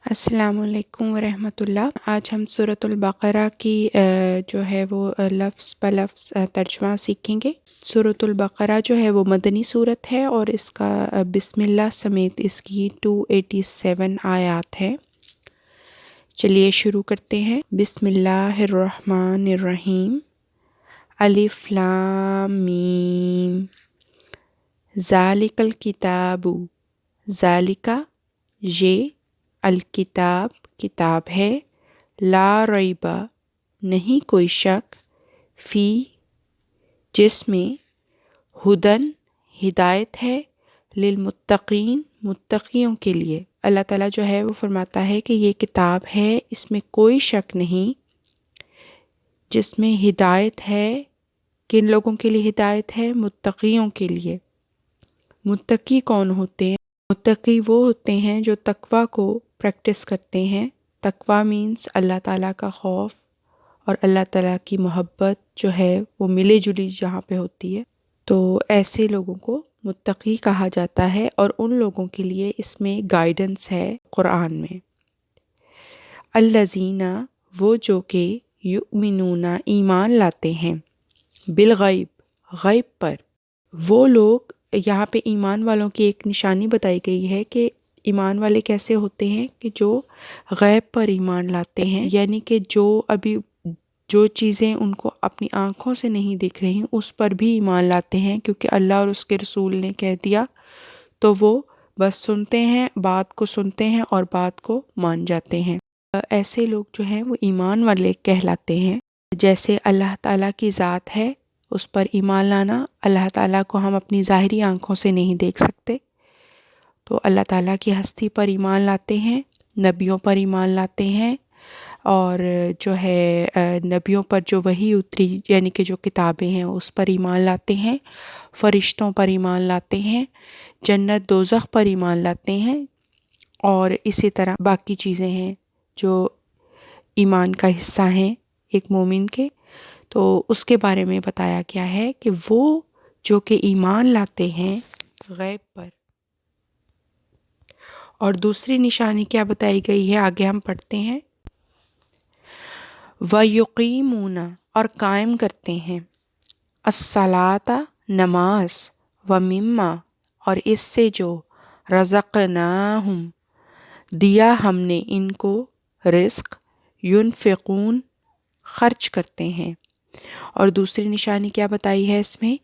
السلام علیکم ورحمۃ اللہ۔ آج ہم سورۃ البقرہ کی جو ہے وہ لفظ بہ لفظ ترجمہ سیکھیں گے۔ سورۃ البقرہ جو ہے وہ مدنی صورت ہے اور اس کا بسم اللہ سمیت اس کی 287 آیات ہے۔ چلیے شروع کرتے ہیں۔ بسم اللہ الرحمن الرحیم۔ الف لام میم۔ ذالک الکتاب، ذالک یہ، الکتاب کتاب ہے، لا ریب نہیں کوئی شک، فی جس میں، ہدن ہدایت ہے، للمتقین متقیوں کے لیے۔ اللہ تعالیٰ جو ہے وہ فرماتا ہے کہ یہ کتاب ہے، اس میں کوئی شک نہیں، جس میں ہدایت ہے۔ کن لوگوں کے لیے ہدایت ہے؟ متقیوں کے لیے۔ متقی کون ہوتے ہیں؟ متقی وہ ہوتے ہیں جو تقوی کو پریکٹس کرتے ہیں۔ تقوی مینس اللہ تعالیٰ کا خوف اور اللہ تعالیٰ کی محبت جو ہے وہ ملے جلی جہاں پہ ہوتی ہے، تو ایسے لوگوں کو متقی کہا جاتا ہے، اور ان لوگوں کے لیے اس میں گائیڈنس ہے قرآن میں۔ الذین وہ جو کہ یؤمنون ایمان لاتے ہیں، بالغیب غیب پر۔ وہ لوگ، یہاں پہ ایمان والوں کی ایک نشانی بتائی گئی ہے کہ ایمان والے کیسے ہوتے ہیں، کہ جو غیب پر ایمان لاتے ہیں، یعنی کہ جو چیزیں ان کو اپنی آنکھوں سے نہیں دکھ رہی اس پر بھی ایمان لاتے ہیں، کیونکہ اللہ اور اس کے رسول نے کہہ دیا تو وہ بس سنتے ہیں، بات کو سنتے ہیں اور بات کو مان جاتے ہیں۔ ایسے لوگ جو ہیں وہ ایمان والے کہلاتے ہیں۔ جیسے اللہ تعالیٰ کی ذات ہے، اس پر ایمان لانا۔ اللہ تعالیٰ کو ہم اپنی ظاہری آنکھوں سے نہیں دیکھ سکتے، تو اللہ تعالیٰ کی ہستی پر ایمان لاتے ہیں، نبیوں پر ایمان لاتے ہیں، اور جو ہے نبیوں پر جو وحی اتری یعنی کہ جو کتابیں ہیں اس پر ایمان لاتے ہیں، فرشتوں پر ایمان لاتے ہیں، جنت دوزخ پر ایمان لاتے ہیں، اور اسی طرح باقی چیزیں ہیں جو ایمان کا حصہ ہیں ایک مومن کے، تو اس کے بارے میں بتایا گیا ہے کہ وہ جو کہ ایمان لاتے ہیں غیب پر۔ اور دوسری نشانی کیا بتائی گئی ہے، آگے ہم پڑھتے ہیں۔ وَيُقِيمُونَ اور قائم کرتے ہیں، الصَّلَاةَ نماز، وَمِمَّا اور اس سے جو، رَزَقْنَاهُمْ دیا ہم نے ان کو رزق، يُنفِقُونَ خرچ کرتے ہیں۔ اور دوسری نشانی کیا بتائی ہے اس میں،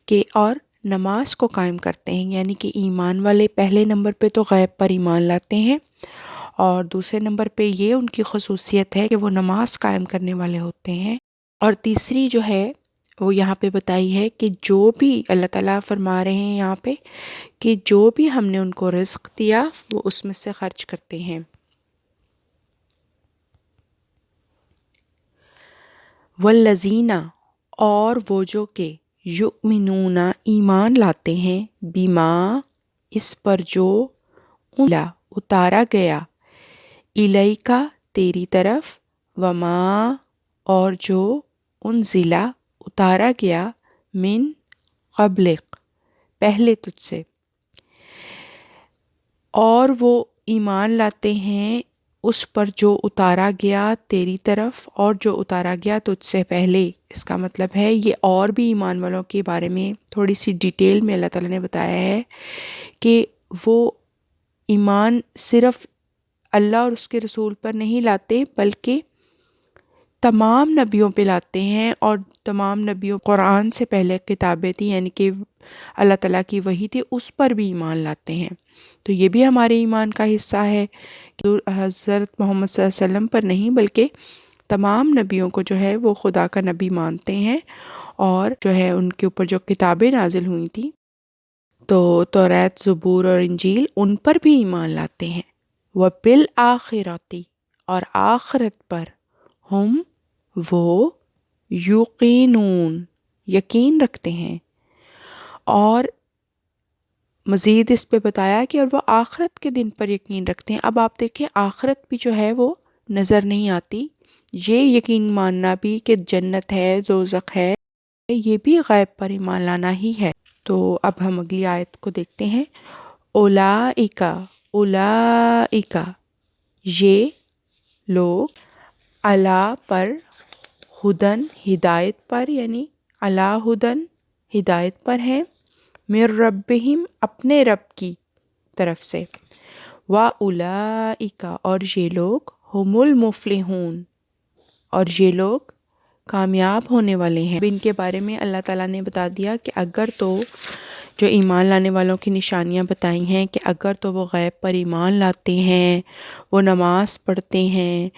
کہ اور نماز کو قائم کرتے ہیں، یعنی کہ ایمان والے پہلے نمبر پہ تو غیب پر ایمان لاتے ہیں، اور دوسرے نمبر پہ یہ ان کی خصوصیت ہے کہ وہ نماز قائم کرنے والے ہوتے ہیں۔ اور تیسری جو ہے وہ یہاں پہ بتائی ہے کہ جو بھی اللہ تعالیٰ فرما رہے ہیں یہاں پہ کہ جو بھی ہم نے ان کو رزق دیا وہ اس میں سے خرچ کرتے ہیں۔ والذین اور وہ جو کہ یؤمنون ایمان لاتے ہیں، بما اس پر جو، انزل اتارا گیا، الیک تیری طرف، وما اور جو، انزل اتارا گیا، من قبلک پہلے تجھ سے۔ اور وہ ایمان لاتے ہیں اس پر جو اتارا گیا تیری طرف اور جو اتارا گیا تجھ سے پہلے۔ اس کا مطلب ہے یہ اور بھی ایمان والوں کے بارے میں تھوڑی سی ڈیٹیل میں اللہ تعالیٰ نے بتایا ہے کہ وہ ایمان صرف اللہ اور اس کے رسول پر نہیں لاتے بلکہ تمام نبیوں پہ لاتے ہیں، اور تمام نبیوں قرآن سے پہلے کتابیں تھیں یعنی کہ اللہ تعالیٰ کی وحی تھی اس پر بھی ایمان لاتے ہیں۔ تو یہ بھی ہمارے ایمان کا حصہ ہے کہ حضرت محمد صلی اللہ علیہ وسلم پر نہیں بلکہ تمام نبیوں کو جو ہے وہ خدا کا نبی مانتے ہیں، اور جو ہے ان کے اوپر جو کتابیں نازل ہوئی تھیں تو توریت، زبور اور انجیل، ان پر بھی ایمان لاتے ہیں۔ وَبِالْآخِرَةِ اور آخرت پر، ہم وہ، یوقینون یقین رکھتے ہیں۔ اور مزید اس پہ بتایا کہ اور وہ آخرت کے دن پر یقین رکھتے ہیں۔ اب آپ دیکھیں آخرت بھی جو ہے وہ نظر نہیں آتی، یہ یقین ماننا بھی کہ جنت ہے، دوزخ ہے، یہ بھی غیب پر ایمان لانا ہی ہے۔ تو اب ہم اگلی آیت کو دیکھتے ہیں۔ اولئک اولئک یہ لوگ علا پر، ہدن ہدایت پر، یعنی علا ہدن ہدایت پر ہیں، من ربہم اپنے رب کی طرف سے، وَأُولَئِکَ اور یہ لوگ، ہم المفلحون اور یہ لوگ کامیاب ہونے والے ہیں۔ ان کے بارے میں اللہ تعالیٰ نے بتا دیا کہ اگر تو جو ایمان لانے والوں کی نشانیاں بتائی ہیں کہ اگر تو وہ غیب پر ایمان لاتے ہیں، وہ نماز پڑھتے ہیں،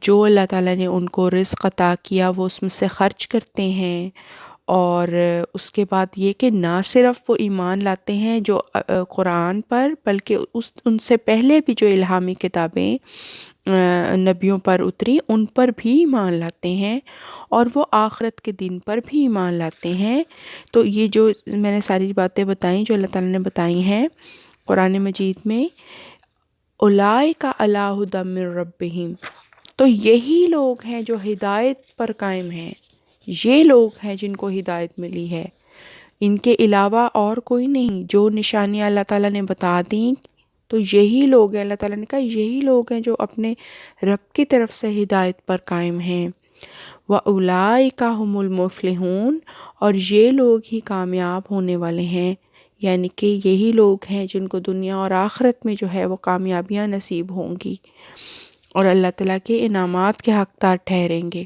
جو اللہ تعالیٰ نے ان کو رزق عطا کیا وہ اس میں سے خرچ کرتے ہیں، اور اس کے بعد یہ کہ نہ صرف وہ ایمان لاتے ہیں جو قرآن پر، بلکہ ان سے پہلے بھی جو الہامی کتابیں نبیوں پر اتری ان پر بھی ایمان لاتے ہیں، اور وہ آخرت کے دن پر بھی ایمان لاتے ہیں۔ تو یہ جو میں نے ساری باتیں بتائیں جو اللہ تعالیٰ نے بتائی ہیں قرآن مجید میں، اولئک علی ھدی من ربہم، تو یہی لوگ ہیں جو ہدایت پر قائم ہیں، یہ لوگ ہیں جن کو ہدایت ملی ہے، ان کے علاوہ اور کوئی نہیں۔ جو نشانیاں اللہ تعالیٰ نے بتا دیں تو یہی لوگ ہیں، اللہ تعالیٰ نے کہا یہی لوگ ہیں جو اپنے رب کی طرف سے ہدایت پر قائم ہیں۔ وَأُولَئِکَ هُمُ الْمُفْلِحُونَ اور یہ لوگ ہی کامیاب ہونے والے ہیں، یعنی کہ یہی لوگ ہیں جن کو دنیا اور آخرت میں جو ہے وہ کامیابیاں نصیب ہوں گی اور اللہ تعالیٰ کے انعامات کے حقدار ٹھہریں گے۔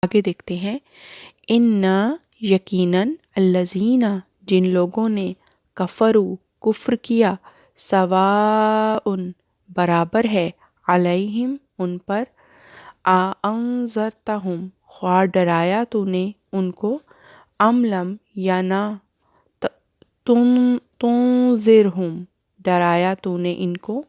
آگے دیکھتے ہیں، اِنَّا یقیناً الَّذِینَ جن لوگوں نے کفروا کفر کیا، سواء برابر ہے، علیہم ان پر، انذرتہم خواہ ڈرایا تو نے ان کو، ام لم یا نہ تنذرہم ڈرایا تو نے ان کو،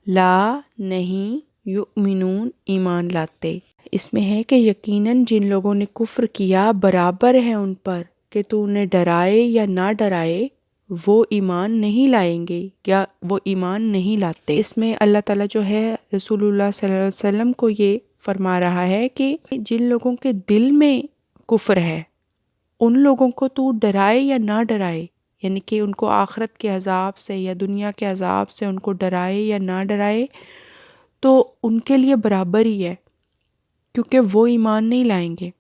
لا نہیں یؤمنون ایمان لاتے۔ اس میں ہے کہ یقیناً جن لوگوں نے کفر کیا برابر ہے ان پر کہ تو انہیں ڈرائے یا نہ ڈرائے، وہ ایمان نہیں لائیں گے یا وہ ایمان نہیں لاتے۔ اس میں اللہ تعالیٰ جو ہے رسول اللہ صلی اللہ علیہ وسلم کو یہ فرما رہا ہے کہ جن لوگوں کے دل میں کفر ہے ان لوگوں کو تو ڈرائے یا نہ ڈرائے، یعنی کہ ان کو آخرت کے عذاب سے یا دنیا کے عذاب سے ان کو ڈرائے یا نہ ڈرائے تو ان کے لیے برابر ہی ہے، کیونکہ وہ ایمان نہیں لائیں گے۔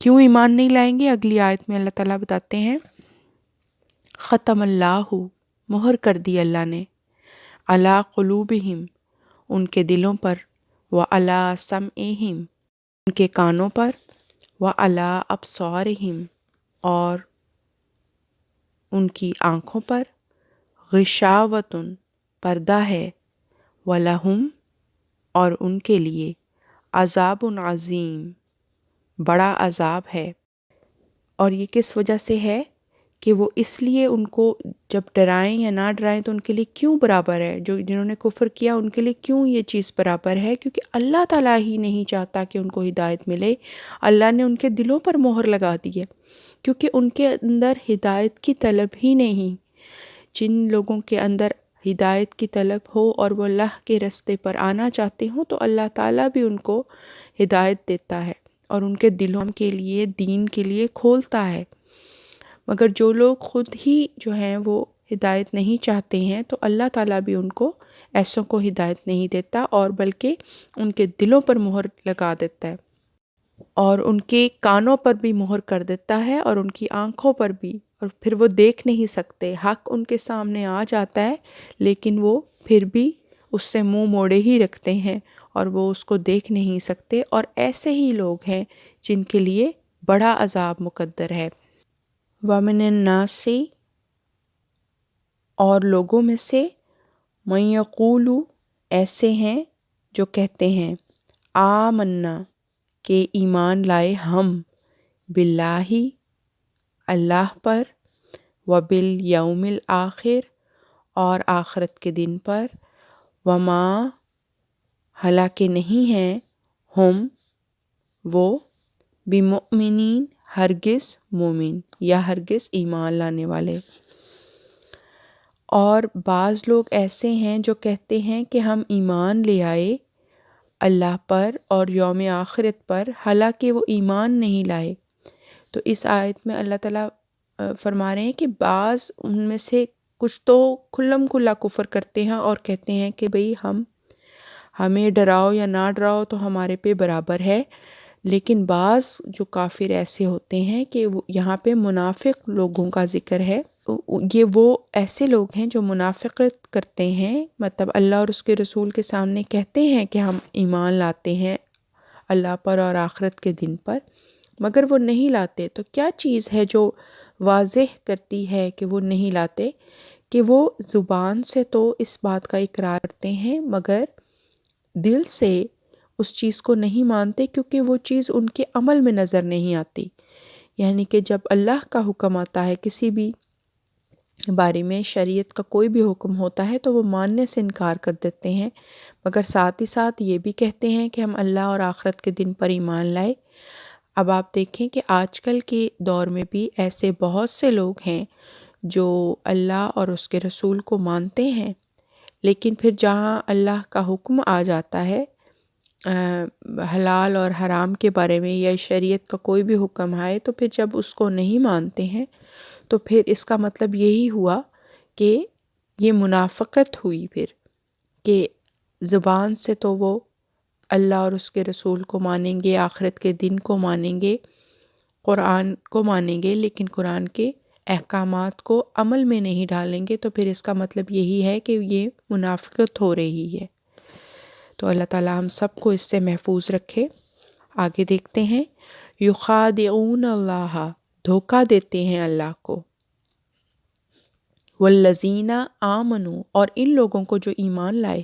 کیوں ایمان نہیں لائیں گے؟ اگلی آیت میں اللہ تعالیٰ بتاتے ہیں، ختم اللہ مہر کر دی اللہ نے، علی قلوبہم ان کے دلوں پر، وعلی سمعہم ان کے کانوں پر، وعلی ابصارہم اور ان کی آنکھوں پر، غشاوۃ پردہ ہے، وَلَہُمْ اور ان کے لیے، عذاب عظیم بڑا عذاب ہے۔ اور یہ کس وجہ سے ہے کہ وہ اس لیے ان کو جب ڈرائیں یا نہ ڈرائیں تو ان کے لیے کیوں برابر ہے، جو جنہوں نے کفر کیا ان کے لیے کیوں یہ چیز برابر ہے؟ کیونکہ اللہ تعالیٰ ہی نہیں چاہتا کہ ان کو ہدایت ملے، اللہ نے ان کے دلوں پر مہر لگا دی ہے، کیونکہ ان کے اندر ہدایت کی طلب ہی نہیں۔ جن لوگوں کے اندر ہدایت کی طلب ہو اور وہ اللہ کے راستے پر آنا چاہتے ہوں تو اللہ تعالیٰ بھی ان کو ہدایت دیتا ہے اور ان کے دلوں کے لیے دین کے لیے کھولتا ہے۔ مگر جو لوگ خود ہی جو ہیں وہ ہدایت نہیں چاہتے ہیں تو اللہ تعالیٰ بھی ان کو ایسوں کو ہدایت نہیں دیتا اور بلکہ ان کے دلوں پر مہر لگا دیتا ہے اور ان کے کانوں پر بھی مہر کر دیتا ہے اور ان کی آنکھوں پر بھی، اور پھر وہ دیکھ نہیں سکتے۔ حق ان کے سامنے آ جاتا ہے لیکن وہ پھر بھی اس سے منہ موڑے ہی رکھتے ہیں اور وہ اس کو دیکھ نہیں سکتے، اور ایسے ہی لوگ ہیں جن کے لیے بڑا عذاب مقدر ہے۔ وَمِنَ النَّاسِ اور لوگوں میں سے، مَن یقول ایسے ہیں جو کہتے ہیں، آمنا کہ ایمان لائے ہم، باللہ اللہ پر، وبالیوم الآخر اور آخرت کے دن پر، وما حالانکہ نہیں ہیں ہم وہ، بمؤمنین ہرگز مومن یا ہرگز ایمان لانے والے۔ اور بعض لوگ ایسے ہیں جو کہتے ہیں کہ ہم ایمان لے آئے اللہ پر اور یوم آخرت پر، حالانکہ وہ ایمان نہیں لائے۔ تو اس آیت میں اللہ تعالیٰ فرما رہے ہیں کہ بعض ان میں سے کچھ تو کھلم کھلا کفر کرتے ہیں اور کہتے ہیں کہ بھئی ہمیں ڈراؤ یا نہ ڈراؤ تو ہمارے پہ برابر ہے، لیکن بعض جو کافر ایسے ہوتے ہیں کہ یہاں پہ منافق لوگوں کا ذکر ہے، یہ وہ ایسے لوگ ہیں جو منافقت کرتے ہیں، مطلب اللہ اور اس کے رسول کے سامنے کہتے ہیں کہ ہم ایمان لاتے ہیں اللہ پر اور آخرت کے دن پر، مگر وہ نہیں لاتے۔ تو کیا چیز ہے جو واضح کرتی ہے کہ وہ نہیں لاتے؟ کہ وہ زبان سے تو اس بات کا اقرار کرتے ہیں مگر دل سے اس چیز کو نہیں مانتے، کیونکہ وہ چیز ان کے عمل میں نظر نہیں آتی۔ یعنی کہ جب اللہ کا حکم آتا ہے کسی بھی بارے میں، شریعت کا کوئی بھی حکم ہوتا ہے تو وہ ماننے سے انکار کر دیتے ہیں، مگر ساتھ ہی ساتھ یہ بھی کہتے ہیں کہ ہم اللہ اور آخرت کے دن پر ایمان لائے۔ اب آپ دیکھیں کہ آج کل کے دور میں بھی ایسے بہت سے لوگ ہیں جو اللہ اور اس کے رسول کو مانتے ہیں، لیکن پھر جہاں اللہ کا حکم آ جاتا ہے حلال اور حرام کے بارے میں یا شریعت کا کوئی بھی حکم آئے، تو پھر جب اس کو نہیں مانتے ہیں تو پھر اس کا مطلب یہی ہوا کہ یہ منافقت ہوئی، پھر کہ زبان سے تو وہ اللہ اور اس کے رسول کو مانیں گے، آخرت کے دن کو مانیں گے، قرآن کو مانیں گے، لیکن قرآن کے احکامات کو عمل میں نہیں ڈالیں گے، تو پھر اس کا مطلب یہی ہے کہ یہ منافقت ہو رہی ہے۔ تو اللہ تعالی ہم سب کو اس سے محفوظ رکھے۔ آگے دیکھتے ہیں، یخادعون اللہ، دھوکہ دیتے ہیں اللہ کو، والذین آمنوا، اور ان لوگوں کو جو ایمان لائے،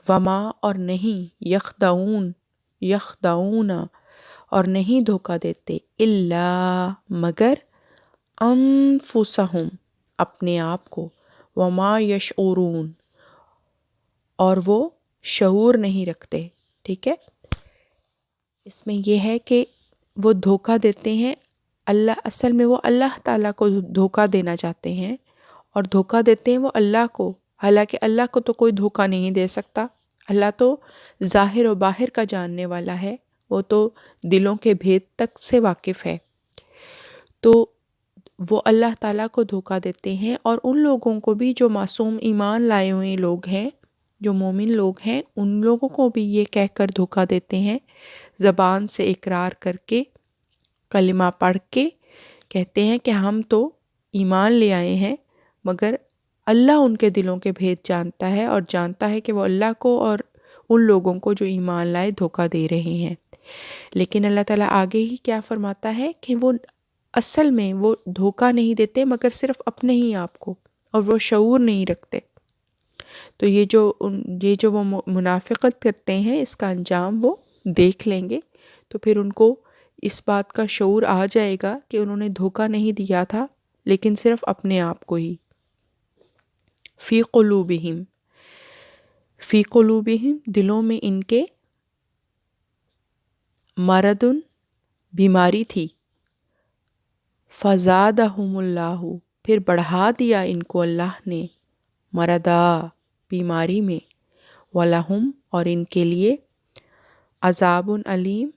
وما، اور نہیں، یخدعون، اور نہیں دھوکہ دیتے، الا، مگر، انفسہم، اپنے آپ کو، وما یشعرون، اور وہ شعور نہیں رکھتے۔ ٹھیک ہے، اس میں یہ ہے کہ وہ دھوکہ دیتے ہیں اللہ، اصل میں وہ اللہ تعالیٰ کو دھوکہ دینا چاہتے ہیں، اور دھوکہ دیتے ہیں وہ اللہ کو، حالانکہ اللہ کو تو کوئی دھوکہ نہیں دے سکتا۔ اللہ تو ظاہر و باہر کا جاننے والا ہے، وہ تو دلوں کے بھید تک سے واقف ہے۔ تو وہ اللہ تعالیٰ کو دھوکہ دیتے ہیں، اور ان لوگوں کو بھی جو معصوم ایمان لائے ہوئے لوگ ہیں، جو مومن لوگ ہیں، ان لوگوں کو بھی یہ کہہ کر دھوکہ دیتے ہیں، زبان سے اقرار کر کے، کلمہ پڑھ کے کہتے ہیں کہ ہم تو ایمان لے آئے ہیں، مگر اللہ ان کے دلوں کے بھید جانتا ہے، اور جانتا ہے کہ وہ اللہ کو اور ان لوگوں کو جو ایمان لائے دھوکہ دے رہے ہیں۔ لیکن اللہ تعالیٰ آگے ہی کیا فرماتا ہے کہ وہ اصل میں وہ دھوکہ نہیں دیتے مگر صرف اپنے ہی آپ کو، اور وہ شعور نہیں رکھتے۔ تو یہ جو وہ منافقت کرتے ہیں، اس کا انجام وہ دیکھ لیں گے، تو پھر ان کو اس بات کا شعور آ جائے گا کہ انہوں نے دھوکہ نہیں دیا تھا، لیکن صرف اپنے آپ کو ہی۔ فی قلوبہم، فی قلوبہم، دلوں میں ان کے، مردن، بیماری تھی، فزادہم اللہ، پھر بڑھا دیا ان کو اللہ نے، مردا، بیماری میں، وَلَهُمْ، اور ان کے لیے، عذاب علیم،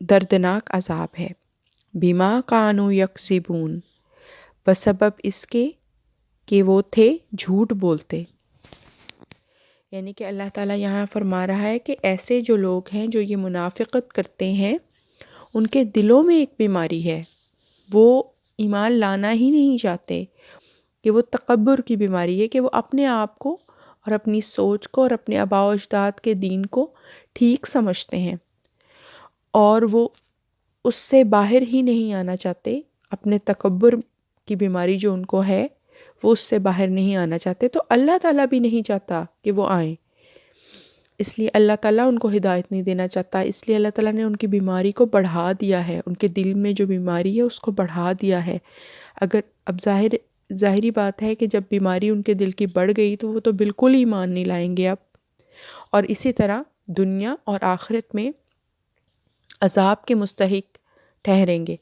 دردناک عذاب ہے، بما کانوا یکذبون، بسبب اس کے کہ وہ تھے جھوٹ بولتے۔ یعنی کہ اللہ تعالیٰ یہاں فرما رہا ہے کہ ایسے جو لوگ ہیں جو یہ منافقت کرتے ہیں، ان کے دلوں میں ایک بیماری ہے، وہ ایمان لانا ہی نہیں چاہتے، کہ وہ تکبر کی بیماری ہے، کہ وہ اپنے آپ کو اور اپنی سوچ کو اور اپنے آباء و اجداد کے دین کو ٹھیک سمجھتے ہیں، اور وہ اس سے باہر ہی نہیں آنا چاہتے، اپنے تکبر کی بیماری جو ان کو ہے وہ اس سے باہر نہیں آنا چاہتے، تو اللہ تعالیٰ بھی نہیں چاہتا کہ وہ آئیں، اس لیے اللہ تعالیٰ ان کو ہدایت نہیں دینا چاہتا، اس لیے اللہ تعالیٰ نے ان کی بیماری کو بڑھا دیا ہے، ان کے دل میں جو بیماری ہے اس کو بڑھا دیا ہے۔ اگر اب ظاہری بات ہے کہ جب بیماری ان کے دل کی بڑھ گئی تو وہ تو بالکل ایمان نہیں لائیں گے اب، اور اسی طرح دنیا اور آخرت میں عذاب کے مستحق ٹھہریں گے،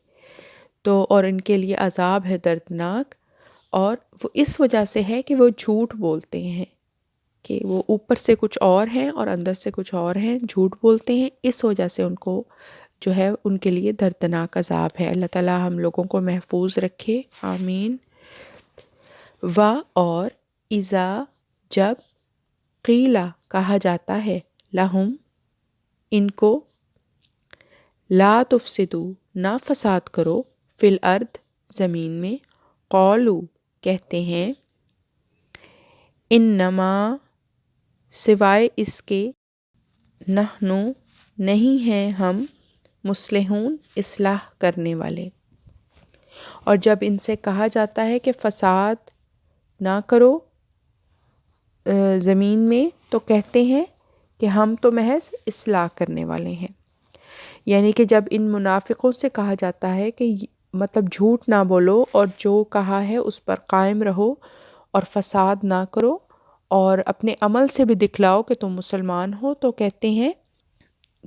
تو اور ان کے لیے عذاب ہے دردناک، اور وہ اس وجہ سے ہے کہ وہ جھوٹ بولتے ہیں، کہ وہ اوپر سے کچھ اور ہیں اور اندر سے کچھ اور ہیں، جھوٹ بولتے ہیں، اس وجہ سے ان کو جو ہے ان کے لیے دردناک عذاب ہے۔ اللہ تعالیٰ ہم لوگوں کو محفوظ رکھے، آمین۔ و اور اذا جب قیلا کہا جاتا ہے لہم ان کو لا تفسدو نہ فساد کرو فی الارض زمین میں قولو کہتے ہیں انما سوائے اس کے نحنو نہیں ہیں ہم مصلحون اصلاح کرنے والے. اور جب ان سے کہا جاتا ہے کہ فساد نہ کرو زمین میں تو کہتے ہیں کہ ہم تو محض اصلاح کرنے والے ہیں. یعنی کہ جب ان منافقوں سے کہا جاتا ہے کہ مطلب جھوٹ نہ بولو اور جو کہا ہے اس پر قائم رہو اور فساد نہ کرو اور اپنے عمل سے بھی دکھلاؤ کہ تم مسلمان ہو، تو کہتے ہیں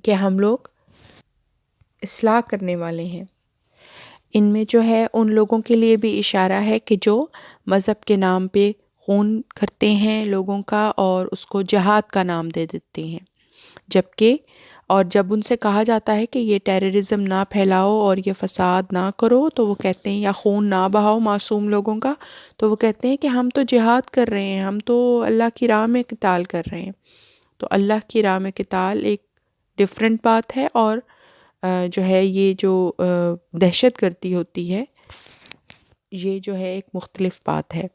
کہ ہم لوگ اصلاح کرنے والے ہیں. ان میں جو ہے ان لوگوں کے لیے بھی اشارہ ہے کہ جو مذہب کے نام پہ خون کرتے ہیں لوگوں کا اور اس کو جہاد کا نام دے دیتے ہیں، جبکہ اور جب ان سے کہا جاتا ہے کہ یہ ٹیررزم نہ پھیلاؤ اور یہ فساد نہ کرو تو وہ کہتے ہیں، یا خون نہ بہاؤ معصوم لوگوں کا، تو وہ کہتے ہیں کہ ہم تو جہاد کر رہے ہیں، ہم تو اللہ کی راہ میں قتال کر رہے ہیں. تو اللہ کی راہ میں قتال ایک ڈیفرنٹ بات ہے، اور جو ہے یہ جو دہشت گردی ہوتی ہے یہ جو ہے ایک مختلف بات ہے.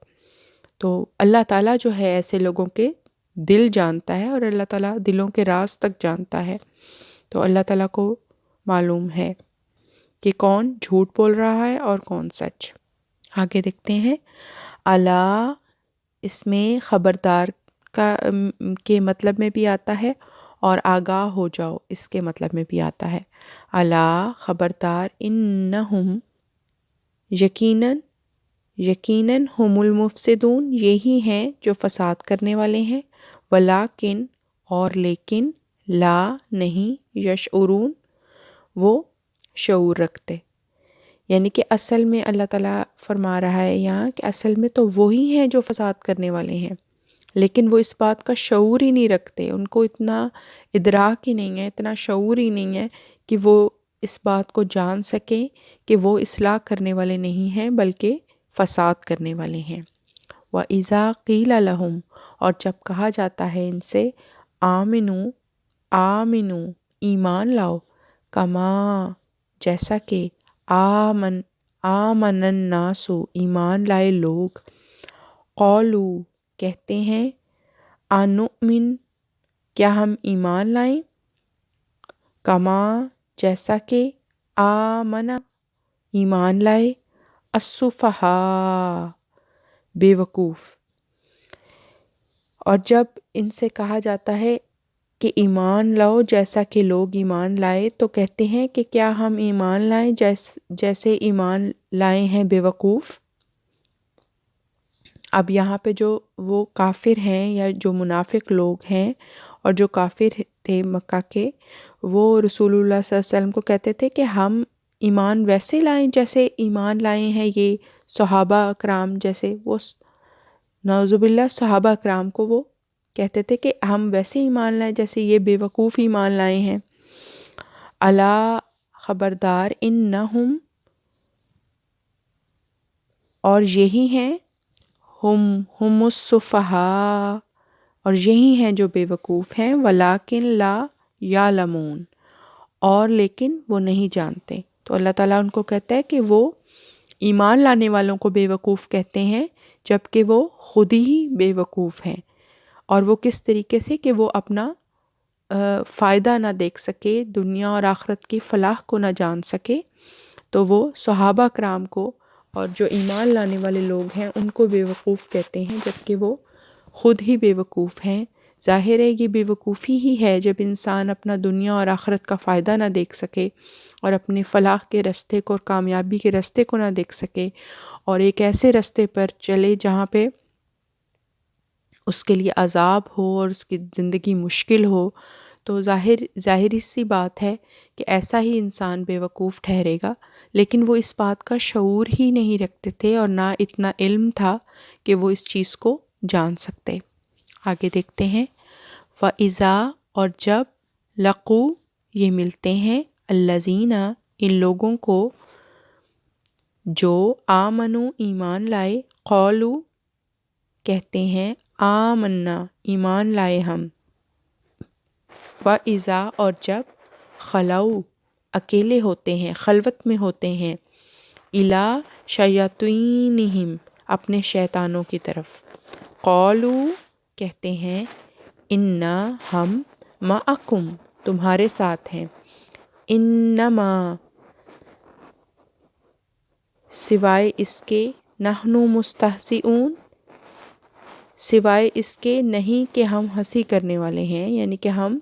تو اللہ تعالیٰ جو ہے ایسے لوگوں کے دل جانتا ہے، اور اللہ تعالیٰ دلوں کے راز تک جانتا ہے. تو اللہ تعالیٰ کو معلوم ہے کہ کون جھوٹ بول رہا ہے اور کون سچ. آگے دیکھتے ہیں. الا اس میں خبردار کا کے مطلب میں بھی آتا ہے، اور آگاہ ہو جاؤ اس کے مطلب میں بھی آتا ہے. الا خبردار، انہم یقیناً ہم المفسدون یہی ہیں جو فساد کرنے والے ہیں. ولیکن اور لیکن لا نہیں یشعرون وہ شعور رکھتے. یعنی کہ اصل میں اللہ تعالیٰ فرما رہا ہے یہاں کہ اصل میں تو وہی ہیں جو فساد کرنے والے ہیں، لیکن وہ اس بات کا شعور ہی نہیں رکھتے. ان کو اتنا ادراک ہی نہیں ہے، اتنا شعور ہی نہیں ہے کہ وہ اس بات کو جان سکیں کہ وہ اصلاح کرنے والے نہیں ہیں بلکہ فساد کرنے والے ہیں. وَإِذَا قِيلَ لَهُمْ اور جب کہا جاتا ہے ان سے آمنو ایمان لاؤ، کما جیسا کہ آمن الناس ایمان لائے لوگ، قولو کہتے ہیں انؤمن کیا ہم ایمان لائیں، کما جیسا کہ آمن ایمان لائے السفہاء بے وقوف. اور جب ان سے کہا جاتا ہے کہ ایمان لاؤ جیسا کہ لوگ ایمان لائے تو کہتے ہیں کہ کیا ہم ایمان لائیں جیسے ایمان لائے ہیں بے وقوف. اب یہاں پہ جو وہ کافر ہیں یا جو منافق لوگ ہیں اور جو کافر تھے مکہ کے، وہ رسول اللہ صلی اللہ علیہ وسلم کو کہتے تھے کہ ہم ایمان ویسے لائیں جیسے ایمان لائے ہیں یہ صحابہ اکرام. جیسے وہ نعوذ باللہ صحابہ اکرام کو وہ کہتے تھے کہ ہم ویسے ایمان لائیں جیسے یہ بے وقوف ایمان لائے ہیں. الا خبردار انہم اور یہی ہیں ہم السفہاء اور یہی ہیں جو بے وقوف ہیں، ولیکن لا یعلمون اور لیکن وہ نہیں جانتے. تو اللہ تعالیٰ ان کو کہتا ہے کہ وہ ایمان لانے والوں کو بے وقوف کہتے ہیں جبکہ وہ خود ہی بے وقوف ہیں. اور وہ کس طریقے سے کہ وہ اپنا فائدہ نہ دیکھ سکے، دنیا اور آخرت کی فلاح کو نہ جان سکے، تو وہ صحابہ کرام کو اور جو ایمان لانے والے لوگ ہیں ان کو بے وقوف کہتے ہیں جبکہ وہ خود ہی بے وقوف ہیں. ظاہر ہے یہ بے وقوفی ہی ہے جب انسان اپنا دنیا اور آخرت کا فائدہ نہ دیکھ سکے اور اپنے فلاح کے راستے کو اور کامیابی کے راستے کو نہ دیکھ سکے، اور ایک ایسے راستے پر چلے جہاں پہ اس کے لیے عذاب ہو اور اس کی زندگی مشکل ہو. تو ظاہری سی بات ہے کہ ایسا ہی انسان بے وقوف ٹھہرے گا. لیکن وہ اس بات کا شعور ہی نہیں رکھتے تھے اور نہ اتنا علم تھا کہ وہ اس چیز کو جان سکتے. آگے دیکھتے ہیں. وَإِذَا اور جب لَقُوا یہ ملتے ہیں الَّذِينَ ان لوگوں کو جو آمنوا ایمان لائے قولوا کہتے ہیں آمنا ایمان لائے ہم، وَإِذَا اور جب خلو اکیلے ہوتے ہیں، خلوت میں ہوتے ہیں، اِلیٰ شیاطینہم اپنے شیطانوں کی طرف، قالوا کہتے ہیں انا ہم معکم تمہارے ساتھ ہیں، انما سوائے اس کے نحن مستہزئون سوائے اس کے نہیں کہ ہم ہنسی کرنے والے ہیں، یعنی کہ ہم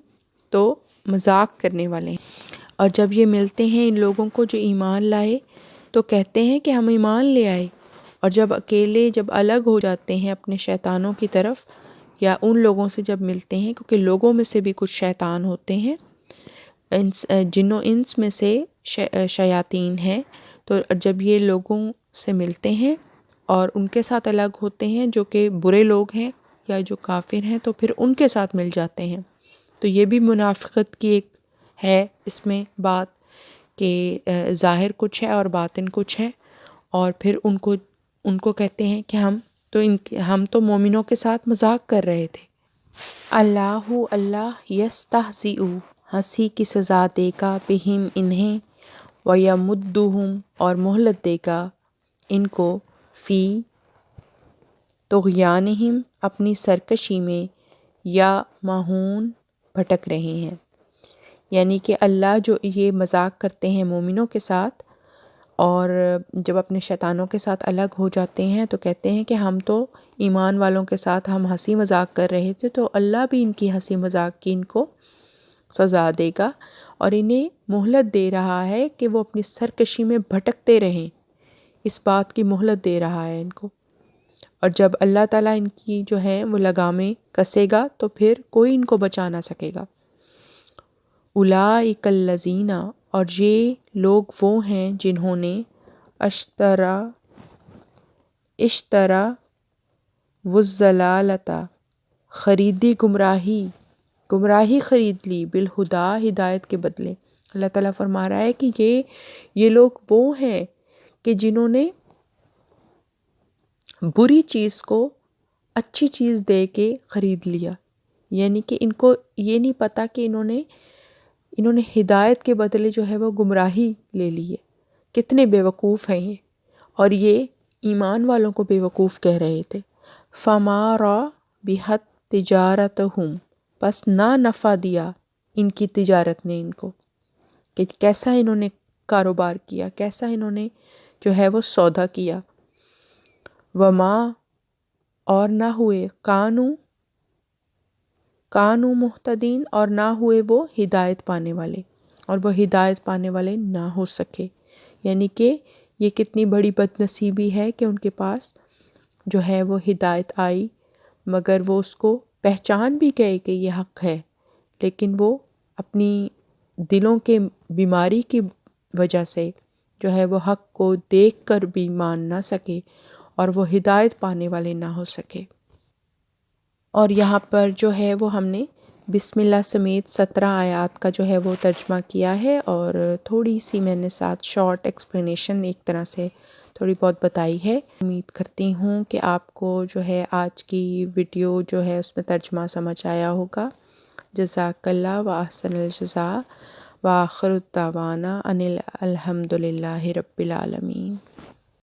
تو مذاق کرنے والے ہیں۔ اور جب یہ ملتے ہیں ان لوگوں کو جو ایمان لائے تو کہتے ہیں کہ ہم ایمان لے آئے، اور جب اکیلے جب الگ ہو جاتے ہیں اپنے شیطانوں کی طرف یا ان لوگوں سے جب ملتے ہیں، کیونکہ لوگوں میں سے بھی کچھ شیطان ہوتے ہیں، جن و انس میں سے شیاطین ہیں، تو جب یہ لوگوں سے ملتے ہیں اور ان کے ساتھ الگ ہوتے ہیں جو کہ برے لوگ ہیں یا جو کافر ہیں، تو پھر ان کے ساتھ مل جاتے ہیں۔ تو یہ بھی منافقت کی ایک ہے اس میں بات کہ ظاہر کچھ ہے اور باطن کچھ ہے، اور پھر ان کو کہتے ہیں کہ ہم تو مومنوں کے ساتھ مذاق کر رہے تھے۔ اللہ یستہزئ ہنسی کی سزا دے گا بہم انہیں، ویمدہم اور مہلت دے گا ان کو، فی طغیانہم اپنی سرکشی میں، یا مہون بھٹک رہے ہیں۔ یعنی کہ اللہ جو یہ مذاق کرتے ہیں مومنوں کے ساتھ اور جب اپنے شیطانوں کے ساتھ الگ ہو جاتے ہیں تو کہتے ہیں کہ ہم تو ایمان والوں کے ساتھ ہم ہنسی مذاق کر رہے تھے، تو اللہ بھی ان کی ہنسی مذاق کی ان کو سزا دے گا اور انہیں مہلت دے رہا ہے کہ وہ اپنی سرکشی میں بھٹکتے رہیں، اس بات کی مہلت دے رہا ہے ان کو۔ اور جب اللہ تعالیٰ ان کی جو ہے وہ لگامیں کسے گا تو پھر کوئی ان کو بچا نہ سکے گا۔ اولئک الذین اور یہ لوگ وہ ہیں جنہوں نے اشترا والضلالۃ خریدی گمراہی خرید لی، بالہدیٰ ہدایت کے بدلے۔ اللہ تعالیٰ فرما رہا ہے کہ یہ لوگ وہ ہیں کہ جنہوں نے بری چیز کو اچھی چیز دے کے خرید لیا، یعنی کہ ان کو یہ نہیں پتہ کہ انہوں نے ہدایت کے بدلے جو ہے وہ گمراہی لے لی ہے۔ کتنے بیوقوف ہیں یہ، اور یہ ایمان والوں کو بیوقوف کہہ رہے تھے۔ فما ربحت تجارتہم پس نہ نفع دیا ان کی تجارت نے ان کو، کہ کیسا انہوں نے کاروبار کیا، کیسا انہوں نے جو ہے وہ سودا کیا۔ وما اور نہ ہوئے کانو مہتدین اور نہ ہوئے وہ ہدایت پانے والے، اور وہ ہدایت پانے والے نہ ہو سکے۔ یعنی کہ یہ کتنی بڑی بد نصیبی ہے کہ ان کے پاس جو ہے وہ ہدایت آئی مگر وہ اس کو پہچان بھی گئے کہ یہ حق ہے، لیکن وہ اپنی دلوں کے بیماری کی وجہ سے جو ہے وہ حق کو دیکھ کر بھی مان نہ سکے اور وہ ہدایت پانے والے نہ ہو سکے۔ اور یہاں پر جو ہے وہ ہم نے بسم اللہ سمیت 17 آیات کا جو ہے وہ ترجمہ کیا ہے، اور تھوڑی سی میں نے ساتھ شارٹ ایکسپلینیشن ایک طرح سے تھوڑی بہت بتائی ہے۔ امید کرتی ہوں کہ آپ کو جو ہے آج کی ویڈیو جو ہے اس میں ترجمہ سمجھ آیا ہوگا۔ جزاک اللہ و احسن الجزاء و آخر الدعوانا ان الحمد للہ رب العالمین۔